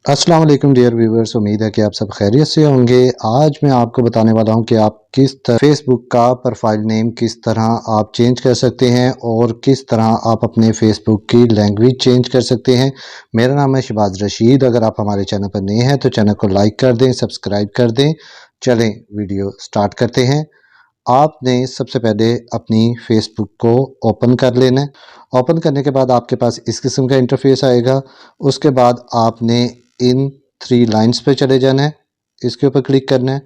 अस्सलाम वालेकुम dear viewers, उम्मीद है कि आप सब खैरियत से होंगे। आज मैं आपको बताने वाला हूं कि आप किस तरह फेसबुक का प्रोफाइल नेम किस तरह आप चेंज कर सकते हैं और किस तरह आप अपने फेसबुक की लैंग्वेज चेंज कर सकते हैं। मेरा नाम है शहबाज रशीद। अगर आप हमारे चैनल पर नए हैं तो चैनल को लाइक कर दें, सब्सक्राइब कर दें। चलें वीडियो स्टार्ट करते हैं। आपने सबसे पहले अपनी फेसबुक को ओपन कर लेना है। ओपन करने के बाद आपके पास इस किस्म का इंटरफेस आएगा। उसके बाद आपने इन थ्री लाइंस पे चले जाना है, इसके ऊपर क्लिक करना है।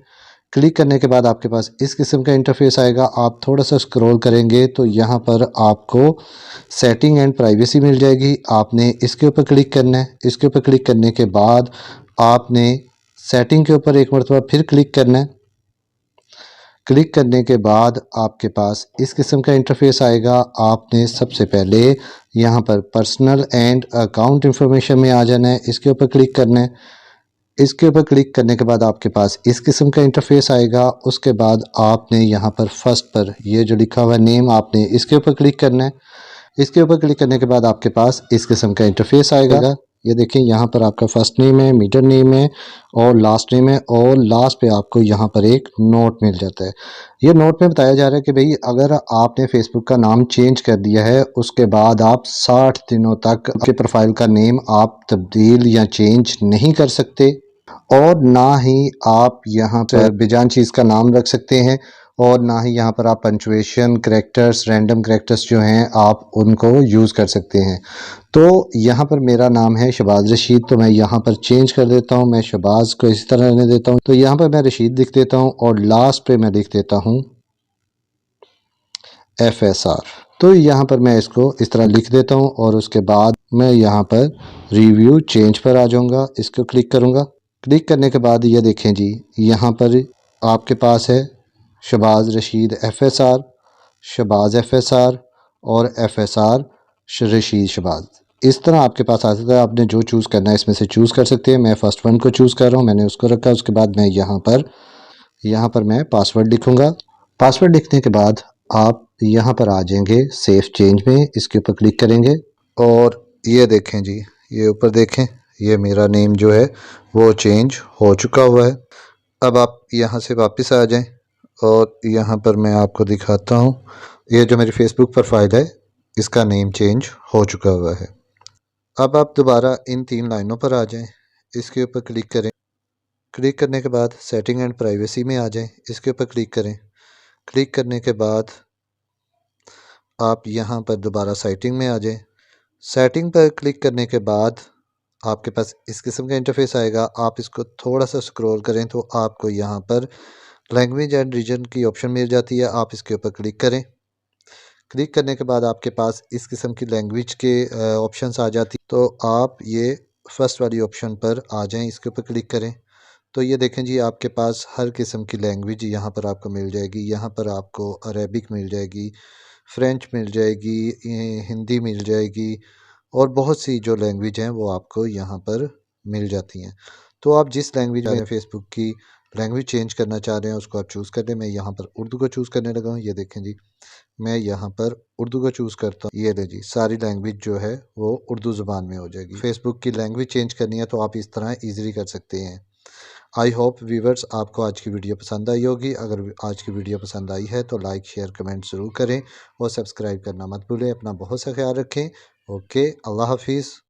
क्लिक करने के बाद आपके पास इस किस्म का इंटरफेस आएगा। आप थोड़ा सा स्क्रॉल करेंगे तो यहाँ पर आपको सेटिंग एंड प्राइवेसी मिल जाएगी। आपने इसके ऊपर क्लिक करना है। इसके ऊपर क्लिक करने के बाद आपने सेटिंग के ऊपर एक मरतबा फिर क्लिक करना है। क्लिक करने के बाद आपके पास इस किस्म का इंटरफेस आएगा। आपने सबसे पहले यहाँ पर पर्सनल एंड अकाउंट इंफॉर्मेशन में आ जाना है, इसके ऊपर क्लिक करना है। इसके ऊपर क्लिक करने के बाद आपके पास इस किस्म का इंटरफेस आएगा। उसके बाद आपने यहाँ पर फर्स्ट पर ये जो लिखा हुआ है नेम, आपने इसके ऊपर क्लिक करना है। इसके ऊपर क्लिक करने के बाद आपके पास इस किस्म का इंटरफेस आएगा। ये देखें, यहाँ पर आपका फर्स्ट नेम है, मिडिल नेम है और लास्ट नेम है, और लास्ट पे आपको यहाँ पर एक नोट मिल जाता है। ये नोट में बताया जा रहा है कि भाई अगर आपने फेसबुक का नाम चेंज कर दिया है, उसके बाद आप 60 दिनों तक आपके प्रोफाइल का नेम आप तब्दील या चेंज नहीं कर सकते, और ना ही आप यहाँ पर बेजान चीज़ का नाम रख सकते हैं, और ना ही यहाँ पर आप पंचुएशन करेक्टर्स, रैंडम करेक्टर्स जो हैं आप उनको यूज़ कर सकते हैं। तो यहाँ पर मेरा नाम है शहबाज रशीद, तो मैं यहाँ पर चेंज कर देता हूँ। मैं शहबाज को इसी तरह रहने देता हूँ। तो यहाँ पर मैं रशीद लिख देता हूँ और लास्ट पे मैं लिख देता हूँ FSR। तो यहाँ पर मैं इसको इस तरह लिख देता हूँ और उसके बाद मैं यहाँ पर रिव्यू चेंज पर आ जाऊँगा। इसको क्लिक करूँगा। क्लिक करने के बाद ये देखें जी, यहाँ पर आपके पास है शहबाज रशीद FSR, शहबाज FSR और FSR रशीद शहबाज। इस तरह आपके पास आ सकता है। आपने जो चूज़ करना है इसमें से चूज़ कर सकते हैं। मैं फ़र्स्ट वन को चूज़ कर रहा हूँ, मैंने उसको रखा। उसके बाद मैं यहाँ पर मैं पासवर्ड लिखूँगा। पासवर्ड लिखने के बाद आप यहाँ पर आ जाएंगे सेव चेंज में, इसके ऊपर क्लिक करेंगे और ये देखें जी, ये ऊपर देखें, ये मेरा नेम जो है वो चेंज हो चुका हुआ है। अब आप यहाँ से वापस आ जाएं और यहाँ पर मैं आपको दिखाता हूँ, ये जो मेरी फेसबुक प्रोफाइल है इसका नेम चेंज हो चुका हुआ है। अब आप दोबारा इन तीन लाइनों पर आ जाएं, इसके ऊपर क्लिक करें। क्लिक करने के बाद सेटिंग एंड प्राइवेसी में आ जाएं, इसके ऊपर क्लिक करें। क्लिक करने के बाद आप यहाँ पर दोबारा सेटिंग में आ जाएं। सेटिंग पर क्लिक करने के बाद आपके पास इस किस्म का इंटरफेस आएगा। आप इसको थोड़ा सा स्क्रॉल करें तो आपको यहाँ पर लैंग्वेज एंड रीजन की ऑप्शन मिल जाती है। आप इसके ऊपर क्लिक करें। क्लिक करने के बाद आपके पास इस किस्म की लैंग्वेज के ऑप्शंस आ जाती, तो आप ये फर्स्ट वाली ऑप्शन पर आ जाएं, इसके ऊपर क्लिक करें। तो ये देखें जी, आपके पास हर किस्म की लैंग्वेज यहाँ पर आपको मिल जाएगी। यहाँ पर आपको अरेबिक मिल जाएगी, फ़्रेंच मिल जाएगी, हिंदी मिल जाएगी और बहुत सी जो लैंग्वेज हैं वो आपको यहाँ पर मिल जाती हैं। तो आप जिस लैंग्वेज में फेसबुक की लैंग्वेज चेंज करना चाह रहे हैं उसको आप चूज़ कर लें। मैं यहाँ पर उर्दू को चूज़ करने लगा हूँ। ये देखें जी, मैं यहाँ पर उर्दू को चूज़ करता हूँ। ये ले जी, सारी लैंग्वेज जो है वो उर्दू ज़ुबान में हो जाएगी। फेसबुक की लैंग्वेज चेंज करनी है तो आप इस तरह ईज़िली कर सकते हैं। आई होप व्यूवर्स आपको आज की वीडियो पसंद आई होगी। अगर आज की वीडियो पसंद आई है तो लाइक शेयर कमेंट ज़रूर करें और सब्सक्राइब करना मत भूलें। अपना बहुत सा ख्याल रखें। ओके, अल्लाह हाफिज़।